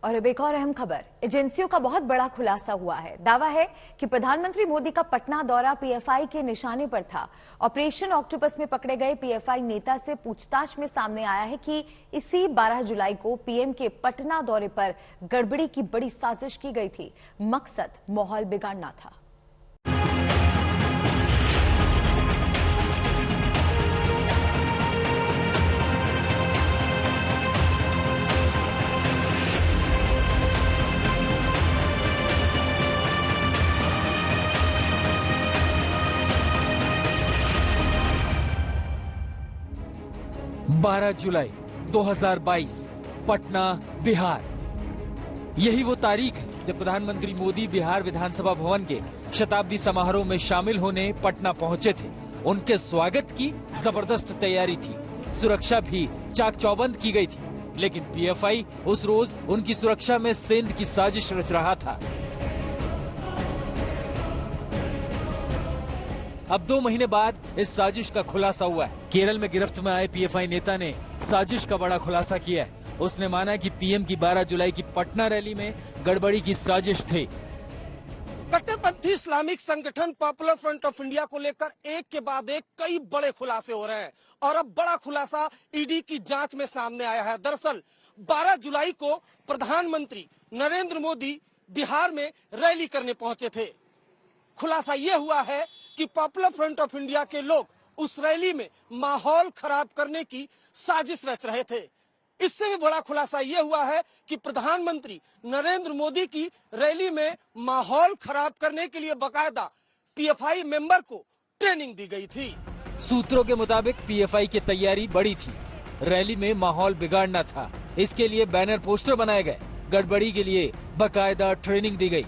और अब एक और अहम खबर। एजेंसियों का बहुत बड़ा खुलासा हुआ है। दावा है कि प्रधानमंत्री मोदी का पटना दौरा पीएफआई के निशाने पर था। ऑपरेशन ऑक्टोपस में पकड़े गए पीएफआई नेता से पूछताछ में सामने आया है कि इसी 12 जुलाई को पीएम के पटना दौरे पर गड़बड़ी की बड़ी साजिश की गई थी। मकसद माहौल बिगाड़ना था। बारह जुलाई 2022 पटना, बिहार। यही वो तारीख है जब प्रधानमंत्री मोदी बिहार विधानसभा भवन के शताब्दी समारोह में शामिल होने पटना पहुंचे थे। उनके स्वागत की जबरदस्त तैयारी थी, सुरक्षा भी चाक चौबंद की गई थी। लेकिन पीएफआई उस रोज उनकी सुरक्षा में सेंध की साजिश रच रहा था। अब 2 महीने बाद इस साजिश का खुलासा हुआ है। केरल में गिरफ्त में आए पीएफआई नेता ने साजिश का बड़ा खुलासा किया है। उसने माना कि पीएम की 12 जुलाई की पटना रैली में गड़बड़ी की साजिश थी। कट्टरपंथी इस्लामिक संगठन पॉपुलर फ्रंट ऑफ इंडिया को लेकर एक के बाद एक कई बड़े खुलासे हो रहे हैं और अब बड़ा खुलासा ईडी की जांच में सामने आया है। दरअसल 12 जुलाई को प्रधानमंत्री नरेंद्र मोदी बिहार में रैली करने पहुंचे थे। खुलासा ये हुआ है कि पॉपुलर फ्रंट ऑफ इंडिया के लोग उस रैली में माहौल खराब करने की साजिश रच रहे थे। इससे भी बड़ा खुलासा यह हुआ है कि प्रधानमंत्री नरेंद्र मोदी की रैली में माहौल खराब करने के लिए बकायदा पीएफआई मेंबर को ट्रेनिंग दी गई थी। सूत्रों के मुताबिक पीएफआई की तैयारी बड़ी थी। रैली में माहौल बिगाड़ना था, इसके लिए बैनर पोस्टर बनाए गए। गड़बड़ी के लिए बकायदा ट्रेनिंग दी गई।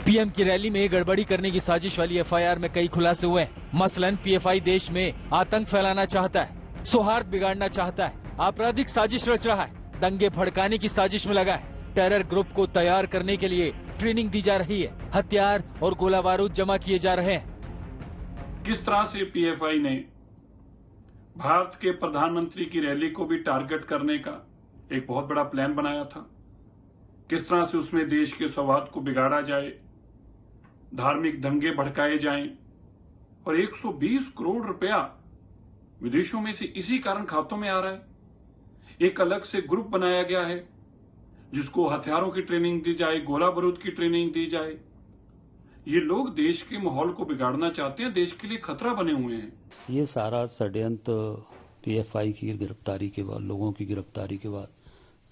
पीएम की रैली में गड़बड़ी करने की साजिश वाली एफआईआर में कई खुलासे हुए हैं। मसलन पीएफआई देश में आतंक फैलाना चाहता है, सौहार्द बिगाड़ना चाहता है, आपराधिक साजिश रच रहा है, दंगे भड़काने की साजिश में लगा है, टेरर ग्रुप को तैयार करने के लिए ट्रेनिंग दी जा रही है, हथियार और गोला बारूद जमा किए जा रहे हैं। किस तरह से पीएफआई ने भारत के प्रधानमंत्री की रैली को भी टारगेट करने का एक बहुत बड़ा प्लान बनाया था। किस तरह से उसमें देश के सौहार्द को बिगाड़ा जाए, धार्मिक दंगे भड़काए जाएं और 120 करोड़ रुपया विदेशों में से इसी कारण खातों में आ रहा है। एक अलग से ग्रुप बनाया गया है जिसको हथियारों की ट्रेनिंग दी जाए, गोला बारूद की ट्रेनिंग दी जाए। ये लोग देश के माहौल को बिगाड़ना चाहते हैं, देश के लिए खतरा बने हुए हैं। ये सारा षड्यंत्र पीएफआई की गिरफ्तारी के बाद, लोगों की गिरफ्तारी के बाद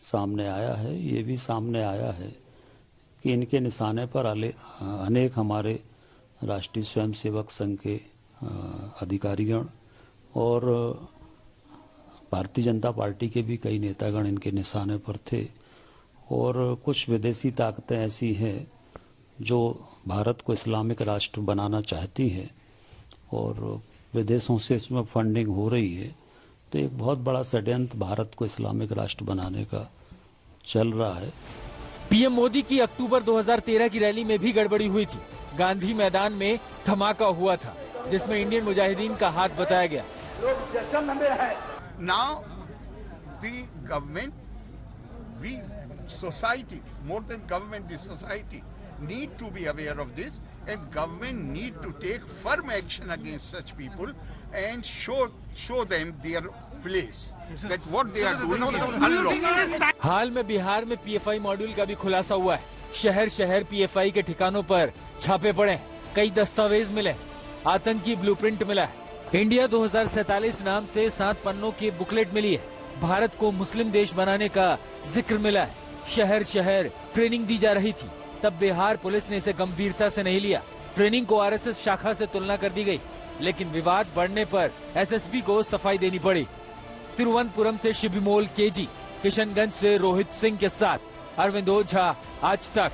सामने आया है। ये भी सामने आया है कि इनके निशाने पर अनेक हमारे राष्ट्रीय स्वयंसेवक संघ के अधिकारीगण और भारतीय जनता पार्टी के भी कई नेतागण इनके निशाने पर थे। और कुछ विदेशी ताकतें ऐसी हैं जो भारत को इस्लामिक राष्ट्र बनाना चाहती है और विदेशों से इसमें फंडिंग हो रही है। तो एक बहुत बड़ा षड्यंत्र भारत को इस्लामिक राष्ट्र बनाने का चल रहा है। पीएम मोदी की अक्टूबर 2013 की रैली में भी गड़बड़ी हुई थी। गांधी मैदान में धमाका हुआ था जिसमें इंडियन मुजाहिदीन का हाथ बताया गया। लोग जश्न में है। Now the government, we society, more than government, the society need to be aware of this, and government need to take firm action against such people and show them their place, that what they are doing is unlawful. हाल में बिहार में PFI module का भी खुलासा हुआ है। शहर शहर PFI के ठिकानों पर छापे पड़े हैं, कई दस्तावेज मिले, आतंकी ब्लूप्रिंट मिला है। इंडिया 2047 नाम से 7 पन्नों की बुकलेट मिली है। भारत को मुस्लिम देश बनाने का जिक्र मिला है। शहर शहर ट्रेनिंग दी जा रही थी। तब बिहार पुलिस ने इसे गंभीरता से नहीं लिया। ट्रेनिंग को आरएसएस शाखा से तुलना कर दी गई, लेकिन विवाद बढ़ने पर एसएसपी को सफाई देनी पड़ी। तिरुवनंतपुरम से शिवमोल केजी, किशनगंज से रोहित सिंह के साथ अरविंद ओझा, आज तक।